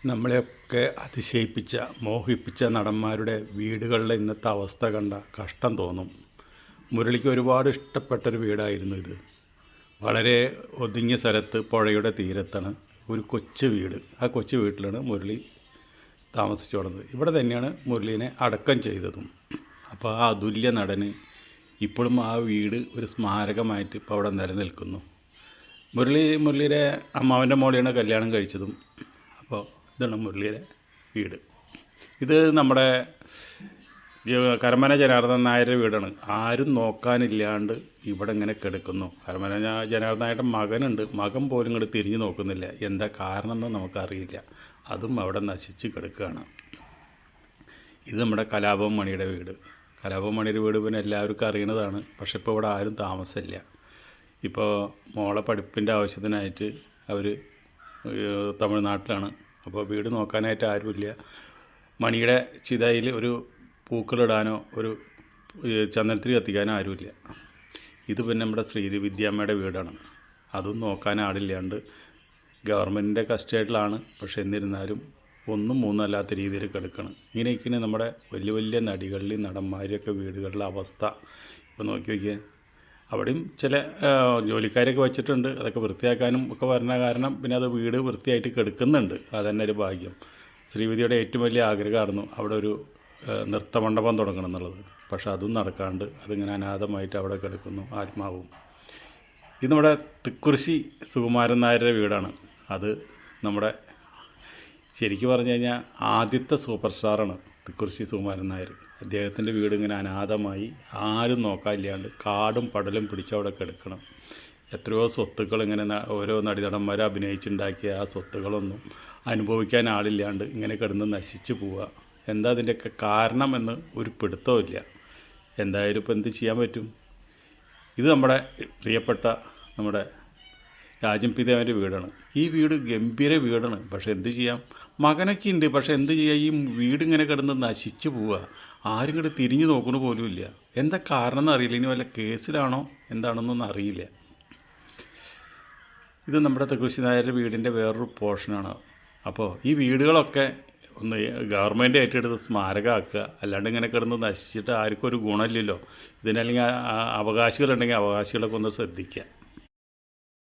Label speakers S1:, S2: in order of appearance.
S1: നമ്മളെയൊക്കെ അതിശയിപ്പിച്ച മോഹിപ്പിച്ച നടന്മാരുടെ വീടുകളിലെ ഇന്നത്തെ അവസ്ഥ കണ്ട കഷ്ടം തോന്നും. മുരളിക്ക് ഒരുപാട് ഇഷ്ടപ്പെട്ടൊരു വീടായിരുന്നു ഇത്. വളരെ ഒതുങ്ങിയ സ്ഥലത്ത് പുഴയുടെ തീരത്താണ് ഒരു കൊച്ചു വീട്. ആ കൊച്ചു വീട്ടിലാണ് മുരളി താമസിച്ചു തുടങ്ങുന്നത്. ഇവിടെ തന്നെയാണ് മുരളീനെ അടക്കം ചെയ്തതും. അപ്പോൾ ആ അതുല്യ നടന് ഇപ്പോഴും ആ വീട് ഒരു സ്മാരകമായിട്ട് ഇപ്പോൾ അവിടെ നിലനിൽക്കുന്നു. മുരളിയുടെ അമ്മാവൻ്റെ മോളെയാണ് കല്യാണം കഴിച്ചതും. അപ്പോൾ ഇതാണ് മുരളിയുടെ വീട്. ഇത് നമ്മുടെ കരമന ജനാർദ്ദൻ നായരുടെ വീടാണ്. ആരും നോക്കാനില്ലാണ്ട് ഇവിടെ ഇങ്ങനെ കിടക്കുന്നു. കരമന ജനാർദ്ദൻ നായരുടെ മകനുണ്ട്. മകൻ പോലും ഇങ്ങോട്ട് തിരിഞ്ഞു നോക്കുന്നില്ല. എന്താ കാരണം എന്ന് നമുക്കറിയില്ല. അതും അവിടെ നശിച്ച് കിടക്കുകയാണ്. ഇത് നമ്മുടെ കലാഭവൻ മണിയുടെ വീട്. കലാഭവൻ മണിയുടെ വീട് പിന്നെ എല്ലാവർക്കും അറിയണതാണ്. പക്ഷെ ഇപ്പോൾ ഇവിടെ ആരും താമസമില്ല. ഇപ്പോൾ മോളെ പഠിപ്പിൻ്റെ ആവശ്യത്തിനായിട്ട് അവർ തമിഴ്നാട്ടിലാണ്. അപ്പോൾ വീട് നോക്കാനായിട്ട് ആരുമില്ല. മണിയുടെ ചിതയിൽ ഒരു പൂക്കളിടാനോ ഒരു ചന്ദനത്തിരി കത്തിക്കാനോ ആരുമില്ല. ഇത് പിന്നെ നമ്മുടെ ശ്രീദേവി വിദ്യാമ്മയുടെ വീടാണ്. അതും നോക്കാൻ ആളില്ലാണ്ട് ഗവൺമെൻറ്റിൻ്റെ കസ്റ്റഡിയിലാണ്. പക്ഷെ എന്നിരുന്നാലും ഒന്നും മൂന്നല്ലാത്ത രീതിയിൽ കിടക്കണം. ഇങ്ങനെയൊക്കെയാണ് നമ്മുടെ വലിയ വലിയ നടികളിലെയും നടന്മാരെയൊക്കെ വീടുകളിലെ അവസ്ഥ. ഇപ്പോൾ നോക്കി നോക്കിയാൽ അവിടെയും ചില ജോലിക്കാരൊക്കെ വെച്ചിട്ടുണ്ട്. അതൊക്കെ വൃത്തിയാക്കാനും ഒക്കെ വരുന്ന കാരണം പിന്നെ അത് വീട് വൃത്തിയായിട്ട് കിടക്കുന്നുണ്ട്. അതുതന്നെ ഒരു ഭാഗ്യം. ശ്രീവിദ്യയുടെ ഏറ്റവും വലിയ ആഗ്രഹമായിരുന്നു അവിടെ ഒരു നൃത്തമണ്ഡപം തുടങ്ങണം എന്നുള്ളത്. പക്ഷെ അതും നടക്കാണ്ട് അതിങ്ങനെ അനാഥമായിട്ട് അവിടെ കിടക്കുന്നു ആത്മാവും. ഇത് നമ്മുടെ തിക്കുറിശ്ശി സുകുമാരൻ നായരുടെ വീടാണ്. അത് നമ്മുടെ ശരിക്കും പറഞ്ഞു കഴിഞ്ഞാൽ ആദ്യത്തെ സൂപ്പർ സ്റ്റാറാണ് തിക്കുറിശ്ശി സുകുമാരൻ നായർ. അദ്ദേഹത്തിൻ്റെ വീട് ഇങ്ങനെ അനാഥമായി ആരും നോക്കാനില്ലാണ്ട് കാടും പടലും പിടിച്ചവിടെ കിടക്കണം. എത്രയോ സ്വത്തുക്കൾ ഇങ്ങനെ ഓരോ നടന്മാരെ അഭിനയിച്ചുണ്ടാക്കിയ ആ സ്വത്തുക്കളൊന്നും അനുഭവിക്കാൻ ആളില്ലാണ്ട് ഇങ്ങനെ കിടന്ന് നശിച്ചു പോവുക. എന്താ അതിൻ്റെയൊക്കെ കാരണമെന്ന് ഒരു പിടുത്തമില്ല. എന്തായാലും ഇപ്പോൾ എന്ത് ചെയ്യാൻ പറ്റും. ഇത് നമ്മുടെ പ്രിയപ്പെട്ട നമ്മുടെ രാജൻ പി ദേവൻ്റെ വീടാണ്. ഈ വീട് ഗംഭീര വീടാണ്. പക്ഷെ എന്ത് ചെയ്യാം, മകനൊക്കെ ഉണ്ട്. പക്ഷെ എന്ത് ചെയ്യാം, ഈ വീടിങ്ങനെ കിടന്ന് നശിച്ചു പോവുക. ആരും ഇങ്ങോട്ട് തിരിഞ്ഞു നോക്കണ പോലും ഇല്ല. എന്താ കാരണം എന്നറിയില്ല. ഇനി വല്ല കേസിലാണോ എന്താണെന്നൊന്നും അറിയില്ല. ഇത് നമ്മുടെ തിക്കുറിശ്ശി നായരുടെ വീടിൻ്റെ വേറൊരു പോർഷനാണ്. അപ്പോൾ ഈ വീടുകളൊക്കെ ഒന്ന് ഗവൺമെൻറ് ഏറ്റെടുത്ത് സ്മാരകമാക്കുക. അല്ലാണ്ട് ഇങ്ങനെ കിടന്ന് നശിച്ചിട്ട് ആർക്കും ഒരു ഗുണമില്ലല്ലോ. ഇതിനല്ലെങ്കിൽ അവകാശികളുണ്ടെങ്കിൽ അവകാശികളൊക്കെ ഒന്ന് ശ്രദ്ധിക്കുക.